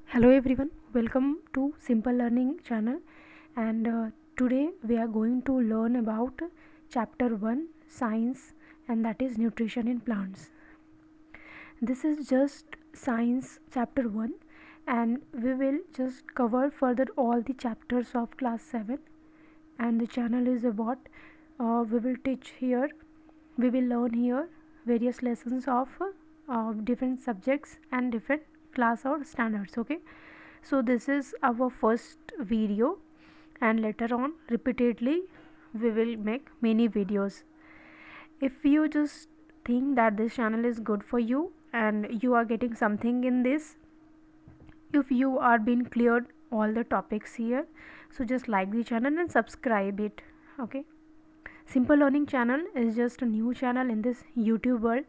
Hello everyone, welcome to Simple Learning channel, and today we are going to learn about chapter 1 science, and that is nutrition in plants. This is just science chapter 1, and we will just cover further all the chapters of class 7, and the channel is about we will learn here various lessons of different subjects and different class or standards. Okay, so this is our first video, and later on repeatedly we will make many videos. If you just think that this channel is good for you and you are getting something in this, if you are being cleared all the topics here, so just like the channel and subscribe it. Okay, Simple Learning channel is just a new channel in this YouTube world,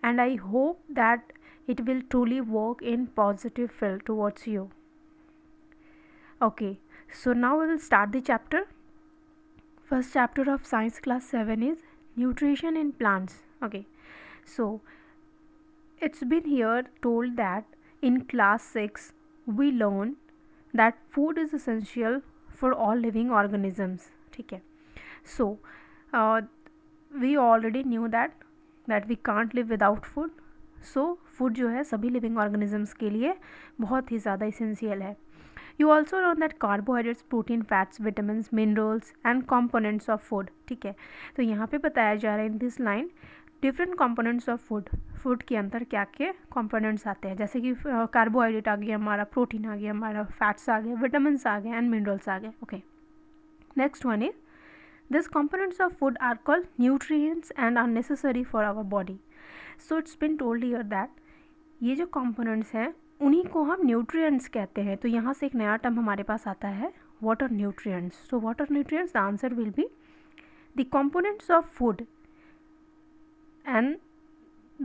and I hope that it will truly work in positive field towards you. Okay, so now we will start the chapter. First chapter of science class 7 is nutrition in plants. Okay, so it's been here told that in class 6 we learn that food is essential for all living organisms. ठीक है, so we already knew that we can't live without food. So food जो है सभी living organisms के लिए बहुत ही ज़्यादा essential है. You also learn that carbohydrates, protein, fats, vitamins, minerals and components of food. ठीक है, तो यहाँ पे बताया जा रहा है in this line different components of food के अंदर क्या क्या कंपोनेंट्स आते हैं, जैसे कि कार्बोहाइड्रेट आ गया हमारा, प्रोटीन आ गया हमारा, फैट्स आ गए, विटामिन्स आ गए एंड मिनरल्स आ गए. Okay, next one is this components of food are called nutrients and are necessary for our body. So it's been told here that ये जो कंपोनेंट्स हैं उन्हीं को हम न्यूट्रिएंट्स कहते हैं. तो यहाँ से एक नया टर्म हमारे पास आता है, water nutrients. So water nutrients the answer will be the components of food and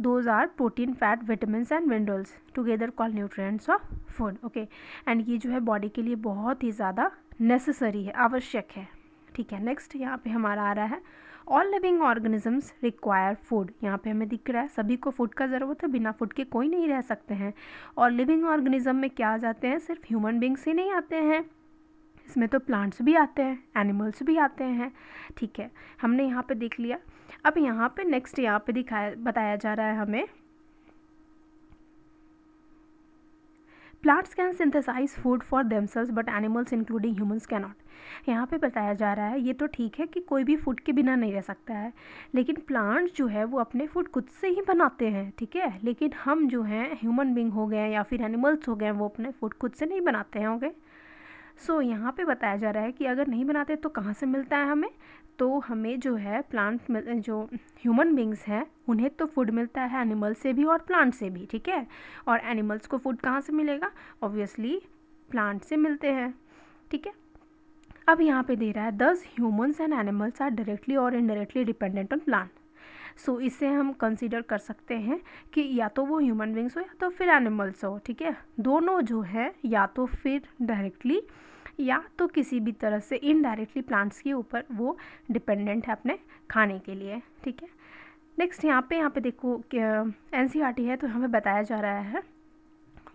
those are protein, fat, vitamins and minerals together called nutrients of food. Okay, and ये जो है बॉडी के लिए बहुत ही ज़्यादा नेसेसरी है, आवश्यक है. ठीक है, नेक्स्ट यहाँ पे हमारा आ रहा है all living organisms require food. यहाँ पे हमें दिख रहा है सभी को फूड का ज़रूरत है, बिना फूड के कोई नहीं रह सकते हैं. और लिविंग ऑर्गेनिज्म में क्या आ जाते हैं, सिर्फ ह्यूमन बींग्स ही नहीं आते हैं, इसमें तो प्लांट्स भी आते हैं, एनिमल्स भी आते हैं. ठीक है, हमने यहाँ पे देख लिया. अब यहाँ पे नेक्स्ट यहाँ पे बताया जा रहा है हमें plants can synthesise food for themselves but animals including humans can not. यहाँ पे बताया जा रहा है ये तो ठीक है कि कोई भी फूड के बिना नहीं रह सकता है, लेकिन प्लांट्स जो है वो अपने फूड खुद से ही बनाते हैं. ठीक है, लेकिन हम जो हैं ह्यूमन बींग हो गए या फिर एनिमल्स हो गए, वो अपने फूड खुद से नहीं बनाते हैं. ओके, सो यहाँ पे बताया जा रहा है कि अगर नहीं बनाते तो कहाँ से मिलता है हमें, तो हमें जो है जो ह्यूमन बींग्स हैं उन्हें तो फूड मिलता है एनिमल से भी और प्लांट से भी. ठीक है, और एनिमल्स को फूड कहाँ से मिलेगा, ऑब्वियसली प्लांट से मिलते हैं. ठीक है, अब यहाँ पे दे रहा है दस humans and animals are directly और indirectly dependent on plant. So इसे हम कंसीडर कर सकते हैं कि या तो वो ह्यूमन बींग्स हो या तो फिर एनिमल्स हो. ठीक है, दोनों जो है या तो फिर डायरेक्टली या तो किसी भी तरह से इनडायरेक्टली प्लांट्स के ऊपर वो डिपेंडेंट है अपने खाने के लिए. ठीक है, नेक्स्ट यहाँ पे देखो NCERT है, तो हमें बताया जा रहा है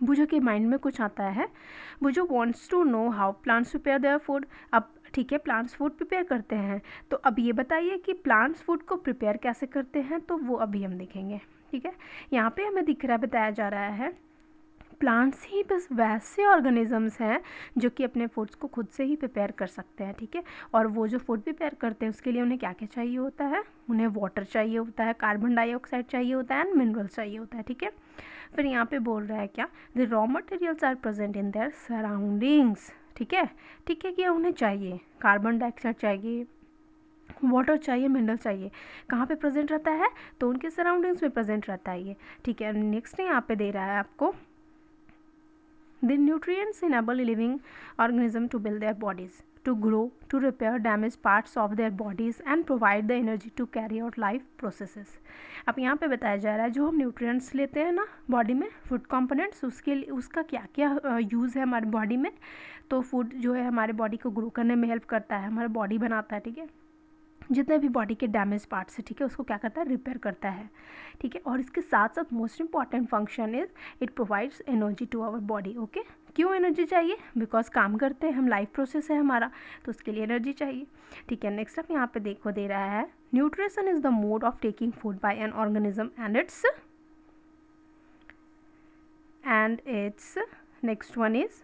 बुझो के माइंड में कुछ आता है, Boojho wants to know how plants prepare their food. अब ठीक है, प्लांट्स फूड प्रिपेयर करते हैं, तो अब ये बताइए कि प्लांट्स फूड को प्रिपेयर कैसे करते हैं, तो वो अभी हम देखेंगे. ठीक है, यहाँ पे हमें दिख रहा है, बताया जा रहा है प्लांट्स ही बस वैसे ऑर्गेनिजम्स हैं जो कि अपने फूड्स को खुद से ही प्रिपेयर कर सकते हैं. ठीक है, और वो जो फूड प्रिपेयर करते हैं उसके लिए उन्हें क्या क्या चाहिए होता है, उन्हें वाटर चाहिए होता है, कार्बन डाइऑक्साइड चाहिए होता है एंड मिनरल्स चाहिए होता है. ठीक है, फिर यहाँ पे बोल रहा है क्या, the raw materials are present in their surroundings. ठीक है, ठीक है कि उन्हें चाहिए कार्बन डाइऑक्साइड चाहिए, वाटर चाहिए, मिनरल चाहिए, कहाँ पे प्रेजेंट रहता है, तो उनके सराउंडिंग्स में प्रेजेंट रहता है ये. ठीक है, नेक्स्ट यहाँ पे दे रहा है आपको the nutrients enable living organism to build their bodies, to grow, to repair damaged parts of their bodies and provide the energy to carry out life processes. अब यहाँ पे बताया जा रहा है जो हम न्यूट्रिएंट्स लेते हैं ना बॉडी में, फूड कंपोनेंट्स, उसके लिए उसका क्या क्या यूज़ है हमारी बॉडी में. तो फूड जो है हमारे बॉडी को ग्रो करने में हेल्प करता है, हमारा बॉडी बनाता है. ठीक है, जितने भी बॉडी के डैमेज पार्ट्स है, ठीक है, उसको क्या करता है, रिपेयर करता है, ठीक है। और इसके साथ साथ most important function is it provides energy to our body. Okay, क्यों एनर्जी चाहिए? बिकॉज काम करते हैं हम, लाइफ प्रोसेस है हमारा, तो उसके लिए एनर्जी चाहिए, ठीक है। नेक्स्ट आप यहाँ पे देखो दे रहा है nutrition is the mode of taking food by an organism and its next one is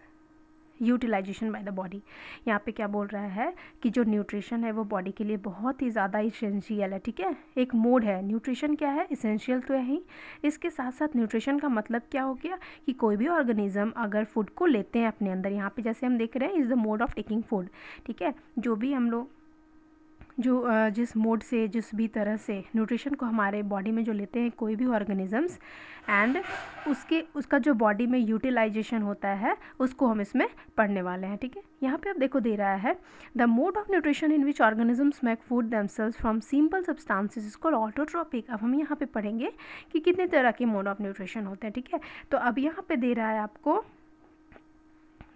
utilisation by the body. यहाँ पे क्या बोल रहा है कि जो न्यूट्रिशन है वो बॉडी के लिए बहुत ही ज़्यादा इसेंशियल है, ठीक है, एक मोड है। न्यूट्रिशन क्या है, इसेंशियल तो है ही, इसके साथ साथ न्यूट्रिशन का मतलब क्या हो गया कि कोई भी ऑर्गेनिज्म अगर फूड को लेते हैं अपने अंदर, यहाँ पे जैसे हम देख रहे हैं is the mode of taking food, ठीक है, जो भी हम लोग जिस मोड से, जिस भी तरह से न्यूट्रिशन को हमारे बॉडी में जो लेते हैं कोई भी ऑर्गेनिजम्स, एंड उसका जो बॉडी में यूटिलाइजेशन होता है उसको हम इसमें पढ़ने वाले हैं, ठीक है। यहाँ पे आप देखो दे रहा है the mode of nutrition in which organisms make food themselves from simple substances is called autotrophic. अब हम यहाँ पे पढ़ेंगे कि कितने तरह के मोड ऑफ न्यूट्रिशन होते हैं, ठीक है। तो अब यहाँ पे दे रहा है आपको,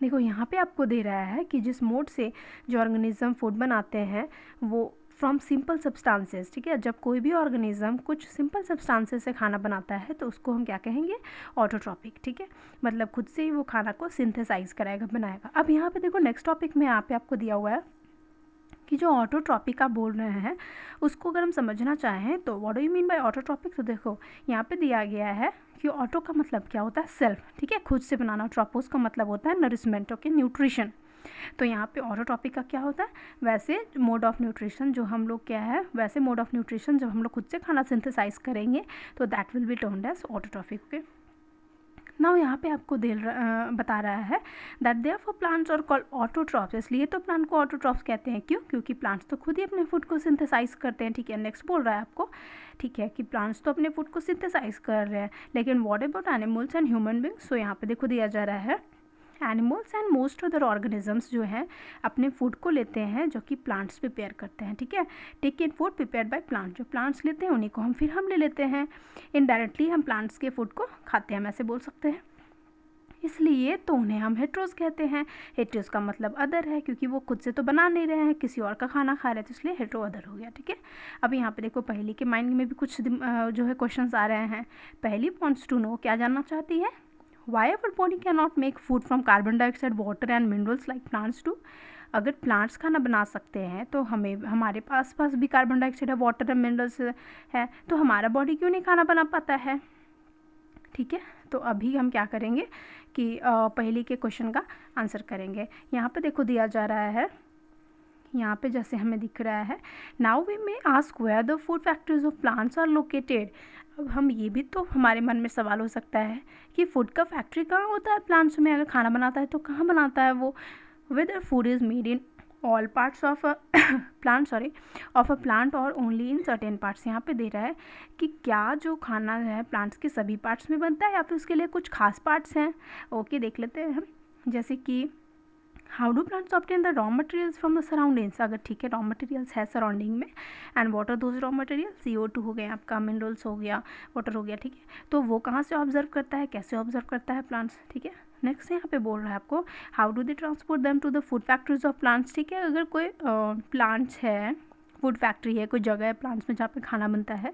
देखो यहाँ पे आपको दे रहा है कि जिस मोड से जो ऑर्गेनिज्म फूड बनाते हैं वो फ्रॉम सिंपल सब्सटेंसेस, ठीक है। जब कोई भी ऑर्गेनिज्म कुछ सिंपल सब्सटेंसेस से खाना बनाता है तो उसको हम क्या कहेंगे, ऑटोट्रॉपिक, ठीक है, मतलब खुद से ही वो खाना को सिंथेसाइज कराएगा, बनाएगा। अब यहाँ पे देखो नेक्स्ट टॉपिक में यहाँ पे आपको दिया हुआ है कि जो ऑटोट्रॉपिक आप बोल रहे हैं उसको अगर हम समझना चाहें तो what do you mean by autotrophic. तो देखो यहाँ पे दिया गया है कि ऑटो का मतलब क्या होता है, सेल्फ, ठीक है, खुद से बनाना। ट्रोपोस का मतलब होता है नरिशमेंट, ओके, न्यूट्रिशन। तो यहाँ पे ऑटोट्रॉपिक का क्या होता है, वैसे मोड ऑफ न्यूट्रिशन जो हम लोग क्या है, वैसे मोड ऑफ न्यूट्रिशन जब हम लोग खुद से खाना सिंथेसाइज करेंगे तो that will be termed as autotrophic. Okay, now यहाँ पे आपको बता रहा है that therefore plants are called autotrophs. इसलिए तो प्लांट को ऑटोट्रॉप्स कहते हैं, क्यों? क्योंकि प्लांट्स तो खुद ही अपने फूड को सिंथेसाइज करते हैं, ठीक है। नेक्स्ट बोल रहा है आपको, ठीक है, कि प्लांट्स तो अपने फूड को सिंथेसाइज कर रहे हैं, लेकिन what about animals and human beings. So यहाँ पे देखो दिया जा रहा है animals and most other organisms जो हैं अपने फूड को लेते हैं जो कि प्लांट्स प्रिपेयर करते हैं, ठीक है। Take in food prepared by plant, जो प्लांट्स लेते हैं उन्हीं को हम ले लेते हैं। इनडायरेक्टली हम प्लांट्स के फूड को खाते हैं, हम ऐसे बोल सकते हैं, इसलिए तो उन्हें हम हेट्रोस कहते हैं। हेट्रोस का मतलब अदर है, क्योंकि वो खुद से तो बना नहीं रहे हैं, किसी और का खाना खा रहे हैं, तो इसलिए हेट्रो अदर हो गया, ठीक है। अब यहाँ पे देखो पहली के माइंड में भी कुछ जो है क्वेश्चंस आ रहे हैं। पहली वॉन्ट्स टू नो, क्या जानना चाहती है, why our body can not make food from carbon dioxide, water and minerals like plants do. अगर प्लांट्स खाना बना सकते हैं तो हमें, हमारे पास भी कार्बन डाइऑक्साइड है, वाटर एंड मिनरल्स है, तो हमारा बॉडी क्यों नहीं खाना बना पाता है, ठीक है। तो अभी हम क्या करेंगे कि पहले के क्वेश्चन का आंसर करेंगे। यहाँ पे देखो दिया जा रहा है, यहाँ पे जैसे हमें दिख रहा है, now we may ask where the food factories of plants are located. अब हम ये भी तो हमारे मन में सवाल हो सकता है कि फूड का फैक्ट्री कहाँ होता है प्लांट्स में, अगर खाना बनाता है तो कहाँ बनाता है वो। Whether food is made in all parts of a plant और ओनली इन सर्टेन पार्ट्स। यहाँ पे दे रहा है कि क्या जो खाना है प्लांट्स के सभी पार्ट्स में बनता है या फिर उसके लिए कुछ खास पार्ट्स हैं। ओके, देख लेते हैं हम, जैसे कि how do plants obtain the raw materials from the surroundings. अगर ठीक है रॉ मटेरियल्स है सराउंडिंग में, and water those raw material, CO2 हो गया आपका, मिनरल्स हो गया, वाटर हो गया, ठीक है। तो वो कहाँ से ऑब्जर्व करता है, कैसे ऑब्जर्व करता है प्लांट्स, ठीक है। नेक्स्ट यहाँ पे बोल रहा है आपको how do they transport them to the food factories of plants, ठीक है। अगर कोई प्लांट्स है, फूड फैक्ट्री है, कोई जगह है प्लांट्स में जहाँ पे खाना बनता है,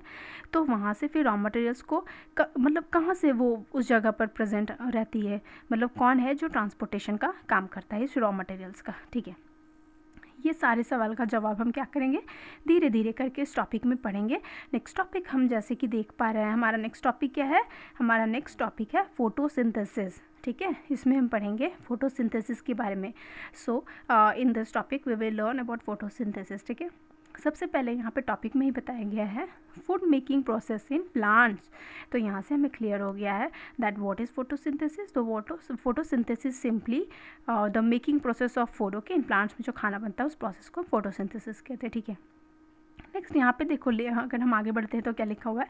तो वहाँ से फिर रॉ मटेरियल्स को मतलब कहाँ से वो उस जगह पर प्रेजेंट रहती है, मतलब कौन है जो ट्रांसपोर्टेशन का काम करता है इस रॉ मटेरियल्स का, ठीक है। ये सारे सवाल का जवाब हम क्या करेंगे, धीरे धीरे करके इस टॉपिक में पढ़ेंगे। नेक्स्ट टॉपिक हम जैसे कि देख पा रहे हैं, हमारा नेक्स्ट टॉपिक क्या है, हमारा नेक्स्ट टॉपिक है फोटोसिंथेसिस, ठीक है। इसमें हम पढ़ेंगे फोटोसिंथेसिस के बारे में। So in this topic we will learn about photosynthesis, ठीक है। सबसे पहले यहाँ पे टॉपिक में ही बताया गया है food making process in plants. तो यहाँ से हमें क्लियर हो गया है दैट व्हाट इज़ फोटोसिंथेसिस। तो photosynthesis simply the making process of food, okay. In plants में जो खाना बनता है उस प्रोसेस को फोटोसिंथेसिस कहते हैं, ठीक है। नेक्स्ट यहाँ पे देखो, अगर हम आगे बढ़ते हैं तो क्या लिखा हुआ है,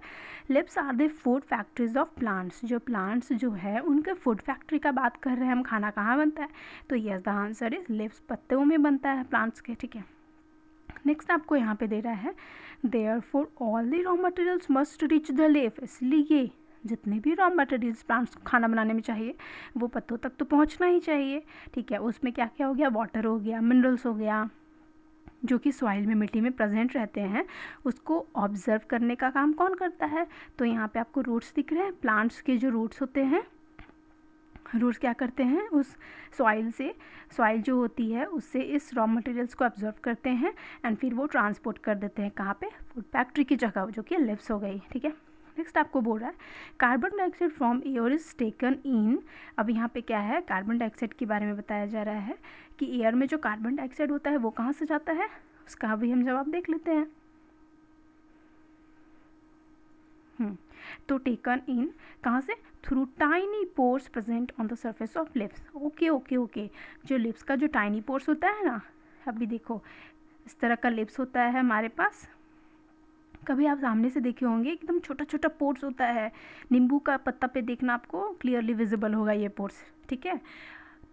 leaves are the food factories of plants. जो प्लांट्स जो है उनके फूड फैक्ट्री का बात कर रहे हैं हम, खाना कहाँ बनता है, तो yes the answer is lips, पत्तों में बनता है प्लांट्स के, ठीक है। नेक्स्ट आपको यहाँ पे दे रहा है therefore all the raw materials must reach the leaf. इसलिए जितने भी रॉ मटेरियल्स प्लांट्स को खाना बनाने में चाहिए वो पत्तों तक तो पहुँचना ही चाहिए, ठीक है। उसमें क्या क्या हो गया, वाटर हो गया, मिनरल्स हो गया, जो कि सॉइल में, मिट्टी में प्रेजेंट रहते हैं, उसको ऑब्जर्व करने का काम कौन करता है? तो यहाँ पे आपको रूट्स दिख रहे हैं, प्लांट्स के जो रूट्स होते हैं, रूट्स क्या करते हैं, उस सॉइल से, सॉइल जो होती है उससे इस रॉ मटेरियल्स को ऑब्जर्व करते हैं एंड फिर वो ट्रांसपोर्ट कर देते हैं कहाँ पे? फूड फैक्ट्री की जगह, जो कि लिव्स हो गई, ठीक है। नेक्स्ट आपको बोल रहा है carbon dioxide from air is taken in. अब यहाँ पे क्या है, कार्बन डाइऑक्साइड के बारे में बताया जा रहा है कि एयर में जो कार्बन डाइऑक्साइड होता है वो कहाँ से जाता है, उसका भी हम जवाब देख लेते हैं। तो टेकन इन कहाँ से? Through tiny pores present on the surface of lips. Okay okay okay, जो लिप्स का जो टाइनी पोर्स होता है ना, अभी देखो इस तरह का लिप्स होता है हमारे पास, कभी आप सामने से देखे होंगे, एकदम छोटा छोटा पोर्स होता है, नींबू का पत्ता पे देखना आपको क्लियरली विजिबल होगा ये पोर्स, ठीक है।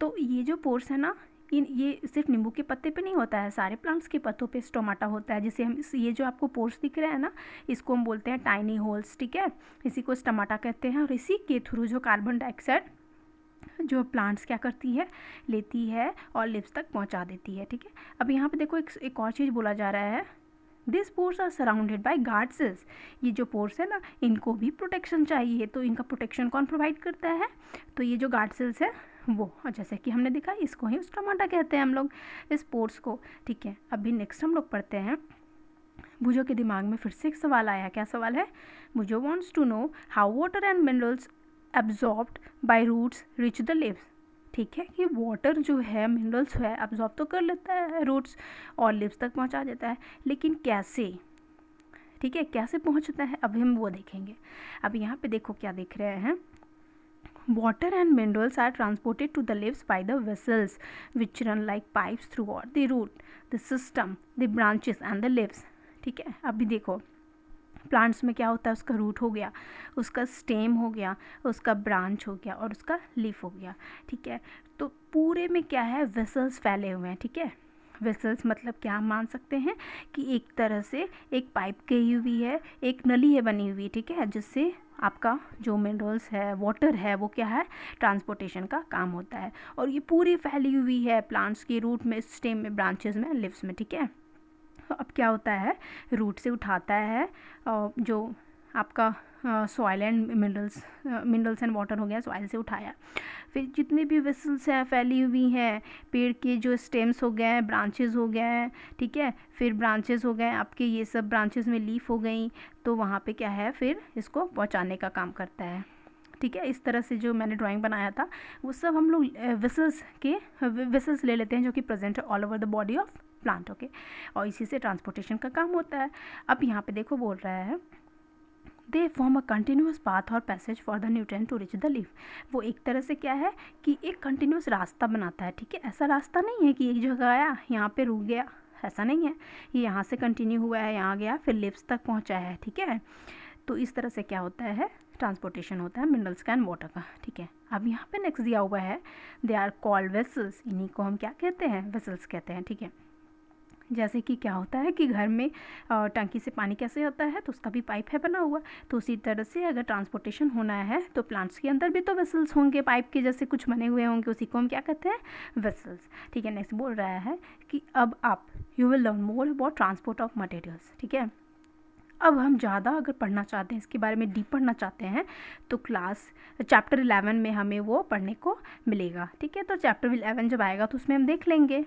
तो ये जो पोर्स है ना, ये सिर्फ नींबू के पत्ते पे नहीं होता है, सारे प्लांट्स के पत्तों पे स्टोमाटा होता है, जिसे हम ये जो आपको पोर्स दिख रहे हैं ना, इसको हम बोलते हैं टाइनी होल्स, ठीक है, इसी को स्टोमाटा कहते हैं। और इसी के थ्रू जो कार्बन डाइऑक्साइड जो प्लांट्स क्या करती है, लेती है और लिप्स तक पहुंचा देती है, ठीक है। अब यहाँ पे देखो एक और चीज़ बोला जा रहा है, this pores are surrounded by guard cells. ये जो पोर्स है ना, इनको भी प्रोटेक्शन चाहिए, तो इनका प्रोटेक्शन कौन प्रोवाइड करता है? तो ये जो गार्ड सेल्स है वो, और जैसे कि हमने देखा इसको ही स्टोमाटा कहते हैं हम लोग, इस पोर्स को, ठीक है। अभी नेक्स्ट हम लोग पढ़ते हैं, भुजो के दिमाग में फिर से एक सवाल आया। क्या सवाल है? भुजो wants to know how water and minerals absorbed by roots reach the leaves. ठीक है, कि वाटर जो है, मिनरल्स है, एब्जॉर्ब तो कर लेता है रूट्स और लिप्स तक पहुंचा देता है, लेकिन कैसे? ठीक है, कैसे पहुंचता है, अभी हम वो देखेंगे। अब यहाँ पे देखो क्या देख रहे हैं, water and minerals are transported to the leaves by the vessels which run like pipes throughout the root, the system, the branches and the leaves। ठीक है, अभी देखो प्लांट्स में क्या होता है, उसका रूट हो गया, उसका स्टेम हो गया, उसका ब्रांच हो गया और उसका लीफ हो गया, ठीक है। तो पूरे में क्या है, वेसल्स फैले हुए हैं, ठीक है। वेसल्स मतलब क्या हम मान सकते हैं कि एक तरह से एक पाइप गई हुई है, एक नली है बनी हुई, ठीक है, जिससे आपका जो मिनरल्स है, वाटर है, वो क्या है, ट्रांसपोर्टेशन का काम होता है। और ये पूरी फैली हुई है प्लांट्स के रूट में, स्टेम में, ब्रांचेस में, लिव्स में, ठीक है। अब क्या होता है, रूट से उठाता है जो आपका soil and minerals and water हो गया, सॉइल से उठाया, फिर जितने भी वेसल्स हैं फैली हुई हैं, पेड़ के जो स्टेम्स हो गए हैं, ब्रांचेस हो गए हैं, ठीक है, फिर ब्रांचेस हो गए आपके, ये सब ब्रांचेस में लीफ हो गई, तो वहाँ पे क्या है, फिर इसको पहुँचाने का काम करता है, ठीक है। इस तरह से जो मैंने ड्राइंग बनाया था वो सब हम लोग वेसल्स ले लेते हैं जो कि प्रेजेंट है all over the body of plant, okay, और इसी से ट्रांसपोर्टेशन का काम होता है। अब यहाँ पे देखो बोल रहा है, they form a continuous path और passage for the nutrient to reach the leaf. वो एक तरह से क्या है कि एक कंटिन्यूस रास्ता बनाता है, ठीक है। ऐसा रास्ता नहीं है कि एक जगह आया यहाँ पे रुक गया, ऐसा नहीं है, ये यहाँ से कंटिन्यू हुआ है, यहाँ गया, फिर लिप्स तक पहुँचा है, ठीक है। तो इस तरह से क्या होता है, ट्रांसपोर्टेशन होता है मिनरल्स का एंड वाटर का, ठीक है। अब यहाँ पे नेक्स्ट दिया हुआ है, दे आर कॉल्ड वेसल्स। इन्हीं को हम क्या कहते हैं, वेसल्स कहते हैं, ठीक है। जैसे कि क्या होता है कि घर में टंकी से पानी कैसे होता है, तो उसका भी पाइप है बना हुआ, तो उसी तरह से अगर ट्रांसपोर्टेशन होना है तो प्लांट्स के अंदर भी तो वेसल्स होंगे, पाइप के जैसे कुछ बने हुए होंगे, उसी को हम क्या कहते हैं, वेसल्स, ठीक है। नेक्स्ट बोल रहा है कि अब आप you will learn more about transport of materials, ठीक है। अब हम ज़्यादा अगर पढ़ना चाहते हैं, इसके बारे में डीप पढ़ना चाहते हैं, तो चैप्टर 11 में हमें वो पढ़ने को मिलेगा, ठीक है। तो चैप्टर 11 जब आएगा तो उसमें हम देख लेंगे,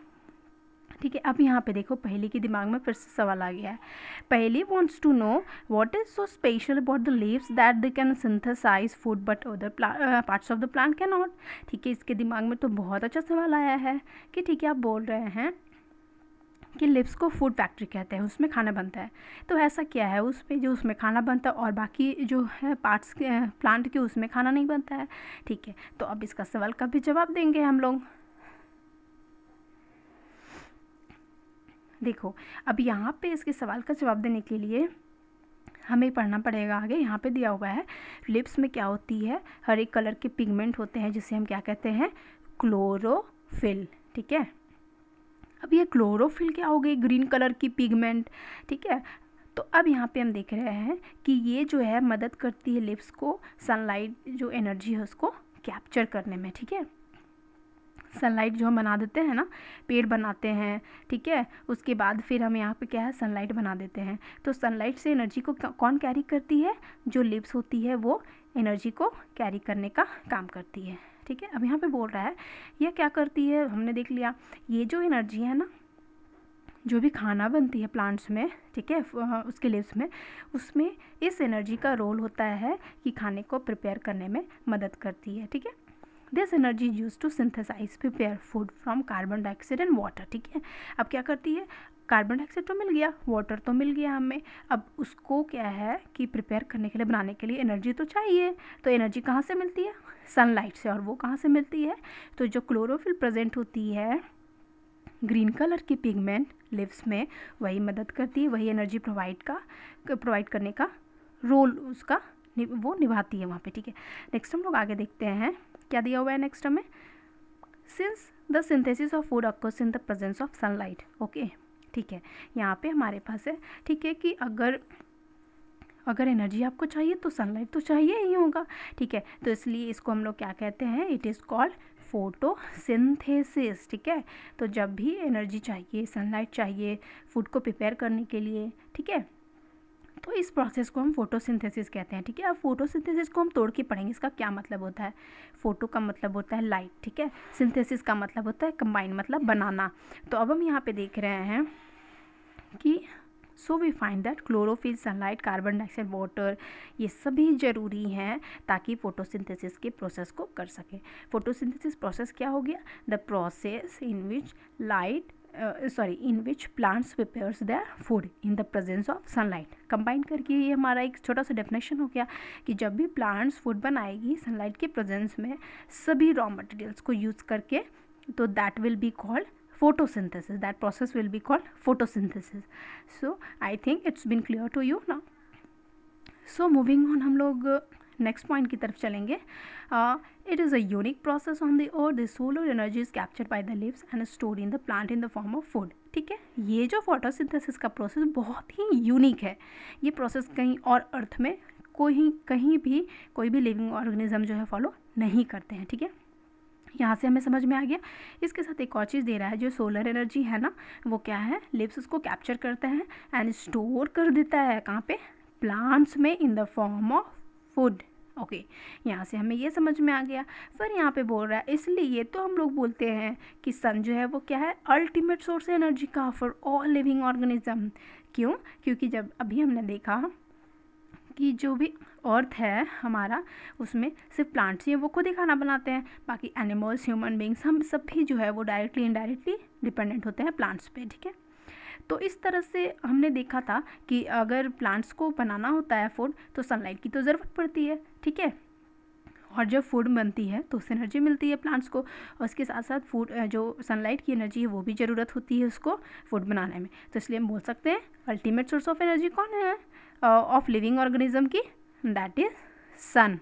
ठीक है। अब यहाँ पे देखो पहेली के दिमाग में फिर से सवाल आ गया है। Paheli wants to know what is so special about the leaves that they can synthesise food but other parts of the plant can not. ठीक है, इसके दिमाग में तो बहुत अच्छा सवाल आया है कि ठीक है, आप बोल रहे हैं कि लिप्स को फूड फैक्ट्री कहते हैं, उसमें खाना बनता है, तो ऐसा क्या है उस पर जो उसमें खाना बनता है और बाकी जो है पार्ट्स प्लांट के उसमें खाना नहीं बनता है, ठीक है। तो अब इसका सवाल का भी जवाब देंगे हम लोग। देखो अब यहाँ पे इसके सवाल का जवाब देने के लिए हमें पढ़ना पड़ेगा आगे। यहाँ पे दिया हुआ है लिप्स में क्या होती है, हर एक कलर के पिगमेंट होते हैं जिसे हम क्या कहते हैं, क्लोरोफिल, ठीक है। अब ये क्लोरोफिल क्या हो गई, ग्रीन कलर की पिगमेंट, ठीक है। तो अब यहाँ पे हम देख रहे हैं कि ये जो है मदद करती है लिप्स को सनलाइट जो एनर्जी है उसको कैप्चर करने में, ठीक है। सनलाइट जो हम बना देते हैं ना, पेड़ बनाते हैं, ठीक है, उसके बाद फिर हम यहाँ पे क्या है, सनलाइट बना देते हैं। तो सनलाइट से एनर्जी को कौन कैरी करती है, जो लीव्स होती है वो एनर्जी को कैरी करने का काम करती है, ठीक है। अब यहाँ पे बोल रहा है यह क्या करती है, हमने देख लिया ये जो एनर्जी है ना, जो भी खाना बनती है प्लांट्स में, ठीक है, उसके लीव्स में, उसमें इस एनर्जी का रोल होता है कि खाने को प्रिपेयर करने में मदद करती है, ठीक है। This energy use to synthesise prepare food from carbon dioxide and water, ठीक है। अब क्या करती है, कार्बन डाइऑक्साइड तो मिल गया, वाटर तो मिल गया हमें, अब उसको क्या है कि प्रिपेयर करने के लिए, बनाने के लिए एनर्जी तो चाहिए। तो एनर्जी कहाँ से मिलती है, सनलाइट से। और वो कहाँ से मिलती है, तो जो क्लोरोफिल प्रेजेंट होती है ग्रीन कलर की पिगमेंट लिव्स में, वही मदद करती है, वही एनर्जी प्रोवाइड करने का रोल उसका वो निभाती है वहाँ पे, ठीक है। नेक्स्ट हम लोग आगे देखते हैं क्या दिया हुआ है नेक्स्ट हमें, since the synthesis of food occurs in the presence of sunlight, okay, ठीक है। यहाँ पे हमारे पास है, ठीक है, कि अगर एनर्जी आपको चाहिए तो सनलाइट तो चाहिए ही होगा, ठीक है। तो इसलिए इसको हम लोग क्या कहते हैं, इट इज़ कॉल्ड फोटोसिंथेसिस, ठीक है। तो जब भी एनर्जी चाहिए, सनलाइट चाहिए फूड को प्रिपेयर करने के लिए, ठीक है, तो इस प्रोसेस को हम फोटोसिंथेसिस कहते हैं, ठीक है। अब फोटोसिंथेसिस को हम तोड़ के पढ़ेंगे, इसका क्या मतलब होता है। फोटो का मतलब होता है लाइट, ठीक है, सिंथेसिस का मतलब होता है कंबाइन, मतलब बनाना। तो अब हम यहाँ पे देख रहे हैं कि so we find that chlorophyll, sunlight, carbon dioxide, water, ये सभी ज़रूरी हैं ताकि फोटोसिंथेसिस के प्रोसेस को कर सके। फोटोसिंथेसिस प्रोसेस क्या हो गया, the process in which plants prepares their food in the presence of sunlight. Combine करके ये हमारा एक छोटा सा डेफिनेशन हो गया कि जब भी प्लांट्स फूड बनाएगी सनलाइट के प्रेजेंस में, सभी रॉ मटेरियल्स को यूज़ करके, तो that will be called photosynthesis, that process will be called photosynthesis. So I think it's been clear to you now. So moving on, हम लोग नेक्स्ट पॉइंट की तरफ चलेंगे। It is a unique process on the earth, the solar energy is captured by the leaves and stored in the plant in the form of food, ठीक है। ये जो photosynthesis का प्रोसेस बहुत ही यूनिक है। ये प्रोसेस कहीं और अर्थ में कहीं भी कोई भी लिविंग ऑर्गेनिज्म जो है फॉलो नहीं करते हैं, ठीक है। यहाँ से हमें समझ में आ गया। इसके साथ एक और चीज़ दे रहा है, जो सोलर एनर्जी है ना, वो क्या है, लिव्स उसको कैप्चर करता है एंड स्टोर कर देता है, कहाँ पे, प्लांट्स में, in the form of food, okay. यहाँ से हमें ये समझ में आ गया। फिर यहाँ पे बोल रहा है, इसलिए तो हम लोग बोलते हैं कि सन जो है वो क्या है, अल्टीमेट सोर्स एनर्जी का फॉर ऑल लिविंग ऑर्गेनिज्म। क्यों, क्योंकि जब अभी हमने देखा कि जो भी अर्थ है हमारा, उसमें सिर्फ प्लांट्स ही वो खुद ही खाना बनाते हैं, बाकी एनिमल्स, ह्यूमन बींग्स, हम सब भी जो है वो डायरेक्टली इनडायरेक्टली डिपेंडेंट होते हैं प्लांट्स पे, ठीक है। तो इस तरह से हमने देखा था कि अगर प्लांट्स को बनाना होता है फूड, तो सनलाइट की तो ज़रूरत पड़ती है, ठीक है। और जब फूड बनती है तो उससे एनर्जी मिलती है प्लांट्स को, और उसके साथ साथ फूड जो सनलाइट की एनर्जी है वो भी ज़रूरत होती है उसको फूड बनाने में। तो इसलिए हम बोल सकते हैं अल्टीमेट सोर्स ऑफ एनर्जी कौन है ऑफ लिविंग ऑर्गेनिज्म की, दैट इज सन।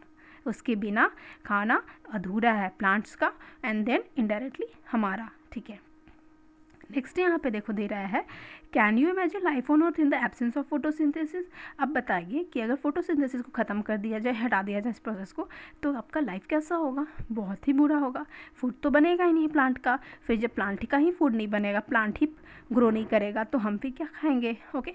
उसके बिना खाना अधूरा है प्लांट्स का, एंड देन इनडायरेक्टली हमारा, ठीक है। नेक्स्ट यहाँ पे देखो दे रहा है, can you imagine life on earth in the absence of photosynthesis. अब बताइए कि अगर फोटोसिंथेसिस को ख़त्म कर दिया जाए, हटा दिया जाए इस प्रोसेस को, तो आपका लाइफ कैसा होगा, बहुत ही बुरा होगा। फूड तो बनेगा ही नहीं प्लांट का, फिर जब प्लांट का ही फूड नहीं बनेगा, प्लांट ही ग्रो नहीं करेगा, तो हम फिर क्या खाएंगे, ओके।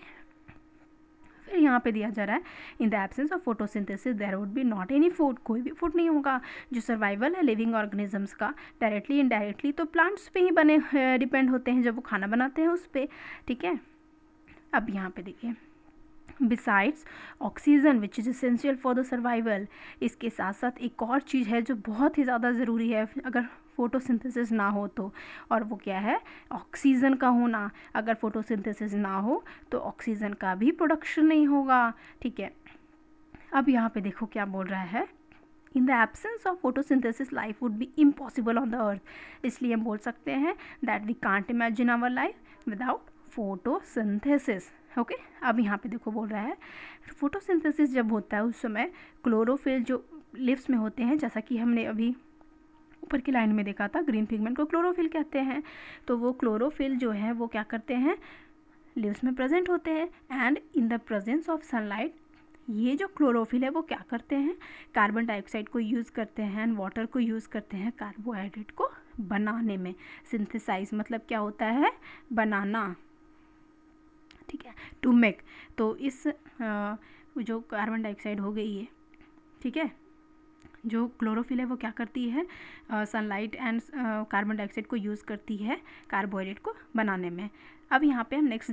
फिर यहाँ पे दिया जा रहा है, in the absence of photosynthesis there would be not any food, कोई भी फूड नहीं होगा। जो सर्वाइवल है लिविंग ऑर्गेनिजम्स का, डायरेक्टली इनडायरेक्टली तो प्लांट्स पे ही बने डिपेंड होते हैं, जब वो खाना बनाते हैं उस पर, ठीक है। अब यहाँ पे देखिए, besides oxygen which is essential for the survival, इसके साथ साथ एक और चीज़ है जो बहुत ही ज़्यादा ज़रूरी है अगर फोटोसिंथेसिस ना हो तो, और वो क्या है, ऑक्सीजन का होना। अगर फोटोसिंथेसिस ना हो तो ऑक्सीजन का भी प्रोडक्शन नहीं होगा, ठीक है। अब यहाँ पे देखो क्या बोल रहा है, in the absence of photosynthesis life would be impossible on the earth. इसलिए हम बोल सकते हैं that we can't imagine our life without photosynthesis, okay. अब यहाँ पे देखो बोल रहा है, फोटोसिंथेसिस जब होता है उस समय क्लोरोफिल जो लिव्स में होते हैं, जैसा कि हमने अभी ऊपर की लाइन में देखा था, ग्रीन पिगमेंट को क्लोरोफिल कहते हैं। तो वो क्लोरोफिल जो है वो क्या करते हैं, लीव्स में प्रेजेंट होते हैं, and in the presence of sunlight ये जो क्लोरोफिल है वो क्या करते हैं, कार्बन डाइऑक्साइड को यूज़ करते हैं एंड वाटर को यूज़ करते हैं कार्बोहाइड्रेट को बनाने में। सिंथेसाइज मतलब क्या होता है, बनाना, ठीक है, टू मेक। तो इस जो कार्बन डाइऑक्साइड हो गई है, ठीक है, जो क्लोरोफिल है वो क्या करती है, सनलाइट एंड कार्बन डाइऑक्साइड को यूज़ करती है कार्बोहाइड्रेट को बनाने में। अब यहाँ पे हम नेक्स्ट